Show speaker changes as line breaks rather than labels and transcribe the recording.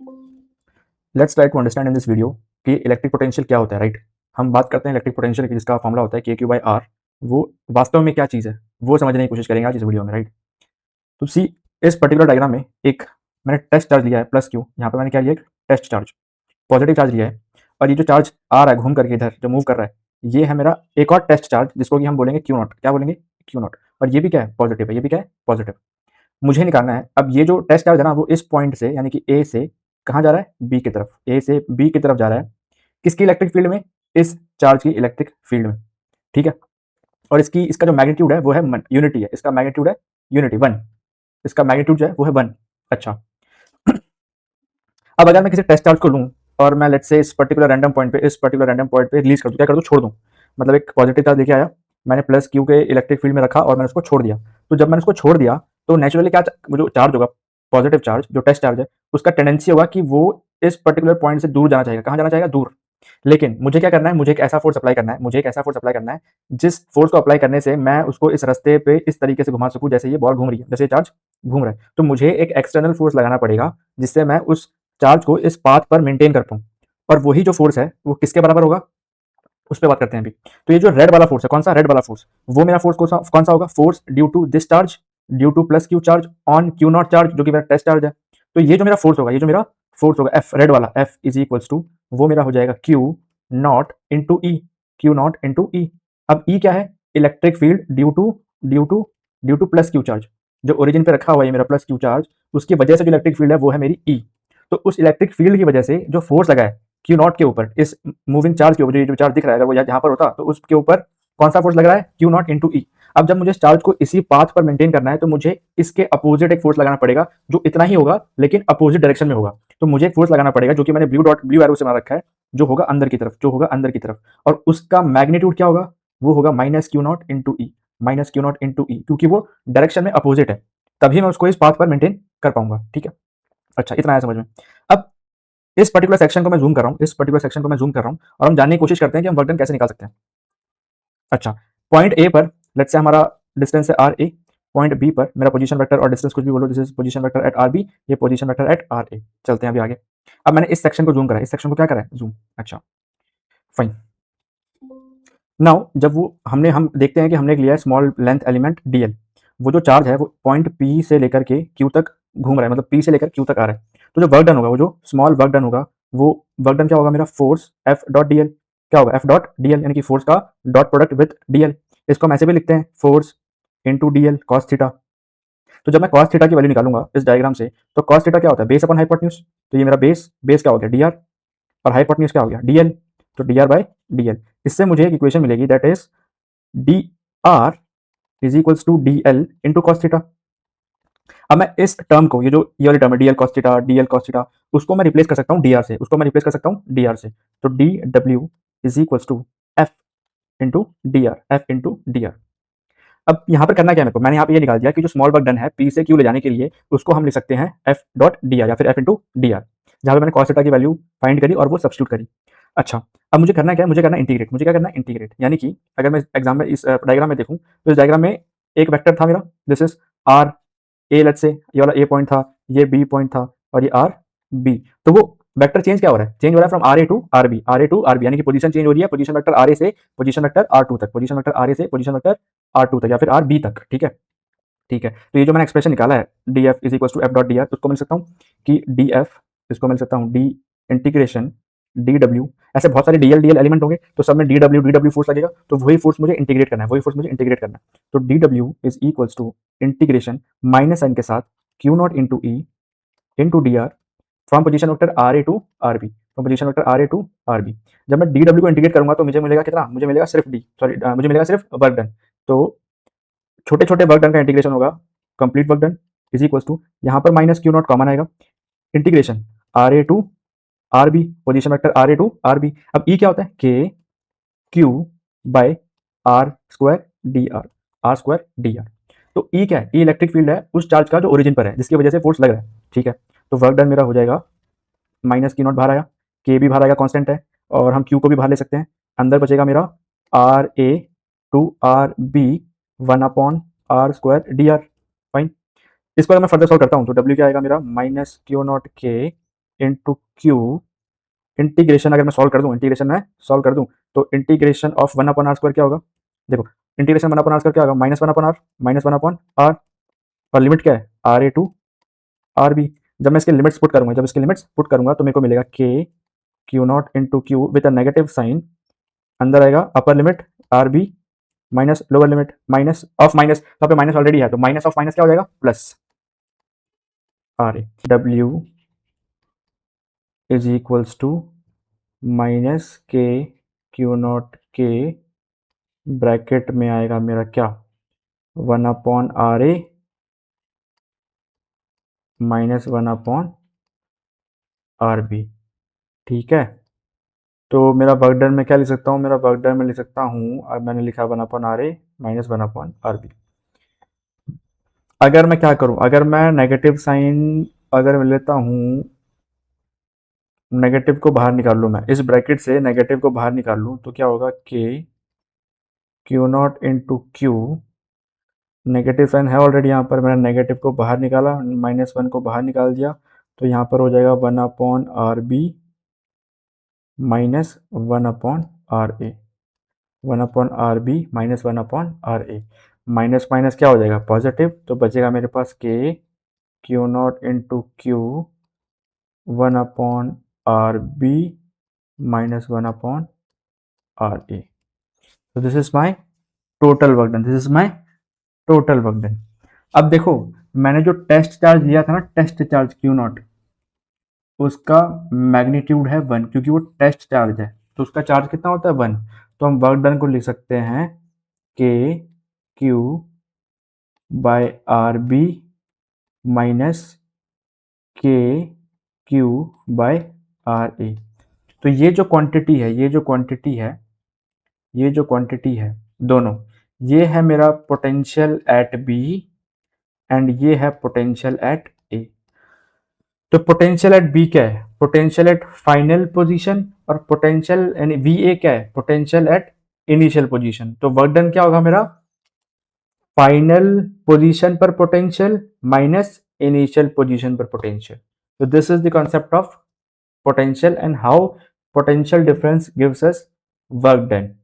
Let's try to understand in this video कि electric potential क्या होता है, राइट। हम बात करते हैं इलेक्ट्रिक पोटेंशियल की, जिसका फॉर्मूला होता है के क्यू बाई आर। वो वास्तव में क्या चीज़ है वो समझने की कोशिश करेंगे आज इस वीडियो में, राइट। तो सी, इस पर्टिकुलर डायग्राम में एक मैंने टेस्ट चार्ज लिया है प्लस क्यू। यहाँ पे मैंने क्या लिया, एक टेस्ट चार्ज, पॉजिटिव चार्ज लिया है। और ये जो चार्ज आ रहा है घूम करके इधर जो मूव कर रहा है, ये है मेरा एक और टेस्ट चार्ज, जिसको कि हम बोलेंगे क्यू नॉट। क्या बोलेंगे? Q not. और ये भी क्या है? पॉजिटिव है। ये भी क्या है? पॉजिटिव। मुझे निकालना है अब ये जो टेस्ट चार्ज है ना, वो इस पॉइंट से यानी कि ए से कहाँ जा रहा है? बी की तरफ। ए से बी की तरफ जा रहा है। किसकी इलेक्ट्रिक फील्ड में? इस चार्ज की इलेक्ट्रिक फील्ड में, ठीक है। और इसका जो मैग्नीट्यूड है वो है यूनिटी है। इसका मैग्नीट्यूड है यूनिटी, 1। इसका मैग्नीट्यूड जो है वो है 1। अच्छा, अब अगर मैं किसी टेस्ट चार्ज को लूँ और मैं लेट्स से इस पर्टिकुलर रैंडम पॉइंट पे रिलीज कर दूँ, क्या कर दूँ? छोड़ दूँ। मतलब एक पॉजिटिव चार्ज लेके आया, मैंने प्लस क्यू के इलेक्ट्रिक फील्ड में रखा और मैंने उसको छोड़ दिया। तो जब मैंने उसको छोड़ दिया तो नेचुरली क्या वो जो चार्ज होगा, पॉजिटिव चार्ज जो टेस्ट चार्ज है, उसका टेंडेंसी होगा कि वो इस पर्टिकुलर पॉइंट से दूर जाना चाहेगा। कहाँ जाना चाहेगा? दूर। लेकिन मुझे क्या करना है? मुझे एक ऐसा फोर्स अप्लाई करना है, जिस फोर्स को अप्लाई करने से मैं उसको इस रास्ते पे इस तरीके से घुमा सकूँ जैसे ये बॉल घूम रही है, जैसे ये चार्ज घूम रहा है। तो मुझे एक एक्सटर्नल फोर्स लगाना पड़ेगा जिससे मैं उस चार्ज को इस पाथ पर मेंटेन कर पाऊँ। और वही जो फोर्स है वो किसके बराबर होगा, उस पे बात करते हैं अभी। तो ये जो रेड वाला फोर्स है, कौन सा? रेड वाला फोर्स। वो मेरा फोर्स कौन सा होगा? Force due to this charge, due to plus Q charge on Q naught charge, जो कि मेरा टेस्ट चार्ज है। तो ये जो मेरा फोर्स होगा, एफ, रेड वाला एफ इज इक्वल्स टू, वो मेरा हो जाएगा Q not into E. Q not into E. अब ई क्या है? Electric field due to plus Q charge. जो ओरिजिन पे रखा हुआ है मेरा प्लस क्यू चार्ज, उसकी वजह से जो इलेक्ट्रिक फील्ड है वो है मेरी ई। तो उस इलेक्ट्रिक फील्ड की वजह से जो फोर्स लगा है क्यू नॉट के ऊपर, इस मूविंग चार्ज के ऊपर, जो चार्ज दिख रहा है, अगर वो यहाँ पर होता तो उसके ऊपर कौन सा फोर्स लग रहा है? Q not into E. अब जब मुझे इस चार्ज को इसी पाथ पर मेंटेन करना है तो मुझे इसके अपोजिट एक फोर्स लगाना पड़ेगा, जो इतना ही होगा लेकिन अपोजिट डायरेक्शन में होगा। तो मुझे एक फोर्स लगाना पड़ेगा जो कि मैंने ब्लू एरो से बना रखा है, जो होगा अंदर की तरफ, और उसका मैग्नीट्यूड क्या होगा? वो होगा माइनस क्यू नॉट इंटू ई। क्योंकि वो डायरेक्शन में अपोजिट है, तभी मैं उसको इस पाथ पर मेंटेन कर पाऊंगा, ठीक है। अच्छा, इतना आया समझ में। अब इस पर्टिकुलर सेक्शन को मैं ज़ूम कर रहा हूँ और हम जानने की कोशिश करते हैं कि हम वर्क डन कैसे निकाल सकते हैं। अच्छा, पॉइंट ए पर लेट्स से हमारा डिस्टेंस है आर ए, पॉइंट बी पर मेरा पोजीशन वेक्टर और डिस्टेंस कुछ भी बोलो, this is position vector at R B, ये position vector at R A. चलते हैं अभी आगे। अब मैंने इस सेक्शन को जूम करा है, इस सेक्शन को क्या करा है? जूम। अच्छा, फाइन। नाउ जब वो हम देखते हैं कि हमने लिया है स्मॉल लेंथ एलिमेंट डीएल। वो जो चार्ज है वो पॉइंट पी से लेकर के क्यू तक घूम रहा है, मतलब पी से लेकर क्यू तक आ रहा है। तो जो वर्क डन होगा, वो जो स्मॉल वर्क डन होगा, वो वर्क डन क्या होगा? मेरा फोर्स एफ डॉट डीएल। क्या होगा? एफ डॉट डीएल, यानी कि फोर्स का डॉट प्रोडक्ट विद डीएल। इसको हम ऐसे भी लिखते हैं, force into DL cos theta. तो जब मैं कॉस थीटा की वैल्यू निकालूंगा इस डायग्राम से, तो कॉस थीटा क्या होता है? Base upon hypotenuse. तो ये मेरा बेस क्या हो गया? D R. और हाइपोटेन्यूज क्या हो गया? डीएल। तो डी आर बाई डीएल। इससे मुझे एक इक्वेशन मिलेगी, that is D R is equals to D L into cos theta. अब मैं इस टर्म को, ये वाली टर्म है डी एल कॉस थीटा, उसको मैं रिप्लेस कर सकता हूँ डी आर से। तो D W is equals to F into D R. अब यहाँ पर करना क्या है मेरे को? मैंने यहाँ पे ये निकाल दिया कि जो स्मॉल वर्क डन है पी से क्यू ले जाने के लिए, उसको हम लिख सकते हैं एफ डॉट डी आर या फिर एफ इंटू डी आर, जहाँ पे मैंने कॉस थीटा की वैल्यू फाइंड करी और वो सब्स्टिट्यूट करी। अच्छा, अब मुझे करना क्या है? मुझे करना इंटीग्रेट। यानी कि अगर मैं एग्जाम में इस डायग्राम में देखूँ, तो इस डायग्राम में एक वेक्टर था मेरा, this is R A, let's say ये वाला ए पॉइंट था, ये बी पॉइंट था, और ये आर बी। तो वो वेक्टर चेंज क्या हो रहा है? चेंज हो रहा है from R A to R B, यानी कि पोजीशन चेंज हो रही है, पोजीशन वेक्टर आर ए से पोजीशन वेक्टर आर टू तक, या फिर आर बी तक, ठीक है। तो ये जो मैंने एक्सप्रेशन निकाला है, D F is equal to F dot D R, उसको मिल सकता हूँ कि डी एफ, इसको मिल सकता हूँ डी इंटीग्रेशन डी डब्ल्यू। ऐसे बहुत सारे डी एल एलिमेंट होंगे, तो सब में डी डब्ल्यू फोर्स लगेगा, तो वही फोर्स मुझे इंटीग्रेट करना है, तो D W is equals to integration minus sign के साथ Q not into E into D R from position vector R A to R B. जब मैं डी डब्ल्यू को इंटीग्रेट करूंगा तो मुझे मिलेगा कितना? मुझे मिलेगा सिर्फ वर्क डन। तो छोटे छोटे वर्क डन का इंटीग्रेशन होगा, complete work done is equal to, यहाँ पर माइनस क्यू नॉट कॉमन आएगा, integration R A to R B, position vector R A to R B. अब ई क्या होता है? K Q by R square D R. तो E क्या है? ई इलेक्ट्रिक फील्ड है उस चार्ज का जो ओरिजिन पर है, जिसकी वजह से फोर्स लग रहा है, ठीक है। तो वर्क डन मेरा हो जाएगा, माइनस क्यू नॉट बाहर आया, के भी बाहर आएगा, कांस्टेंट है, और हम क्यू को भी बाहर ले सकते हैं। अंदर बचेगा मेरा R A to R B 1 R square D R. Fine. इसको अगर मैं फर्दर सॉल्व करता हूँ तो डब्ल्यू क्या आएगा मेरा? माइनस क्यू नॉट के इंटू क्यू, इंटीग्रेशन अगर मैं सॉल्व कर दूं, इंटीग्रेशन में सॉल्व कर दूं तो इंटीग्रेशन ऑफ 1/r² क्या होगा? देखो इंटीग्रेशन 1/r² क्या होगा? -1/r, -1/r, और लिमिट क्या है? RA to RB। जब मैं इसके लिमिट्स पुट करूंगा तो मेरे को मिलेगा k Q0 into Q with a negative sign, अंदर आएगा upper limit RB minus lower limit minus of minus, यहाँ पे माइनस ऑलरेडी है तो माइनस ऑफ माइनस क्या हो जाएगा? Plus RA। W is equals to minus k Q0 k, bracket में आएगा मेरा क्या? 1/RA minus 1/RB। ठीक है, तो मेरा वर्क डन में क्या लिख सकता हूँ? मेरा वर्क डन में लिख सकता हूँ, अब मैंने लिखा 1/RA माइनस 1/RB। अगर मैं क्या करूँ, अगर मैं नेगेटिव साइन अगर मैं लेता हूँ, नेगेटिव को बाहर निकाल लूँ, मैं इस ब्रैकेट से नेगेटिव को बाहर निकाल लूँ तो क्या होगा? k Q0 into Q, negative sign है ऑलरेडी यहाँ पर, मैंने नेगेटिव को बाहर निकाला, -1 को बाहर निकाल दिया तो यहाँ पर हो जाएगा 1/RB minus 1/RA, 1/RB minus 1/RA, minus minus क्या हो जाएगा? पॉजिटिव, तो बचेगा मेरे पास k Q0 into Q 1/RB minus 1/RA। तो this is my total work done, this is my total work done. अब देखो मैंने जो टेस्ट चार्ज लिया था ना, टेस्ट चार्ज Q0, उसका मैग्नीट्यूड है 1, क्योंकि वो टेस्ट चार्ज है तो उसका चार्ज कितना होता है? 1। तो हम वर्क डन को लिख सकते हैं k Q by RB minus k Q by RA। तो ये जो क्वांटिटी है, दोनों, ये है मेरा पोटेंशियल एट B एंड ये है पोटेंशियल एट A। तो पोटेंशियल एट बी क्या है? पोटेंशियल एट फाइनल पोजीशन, और पोटेंशियल यानी VA क्या है? Potential at initial position. तो वर्क डन क्या होगा मेरा? फाइनल पोजीशन पर पोटेंशियल माइनस इनिशियल पोजीशन पर पोटेंशियल। तो this is the concept of potential and how potential difference gives us work done.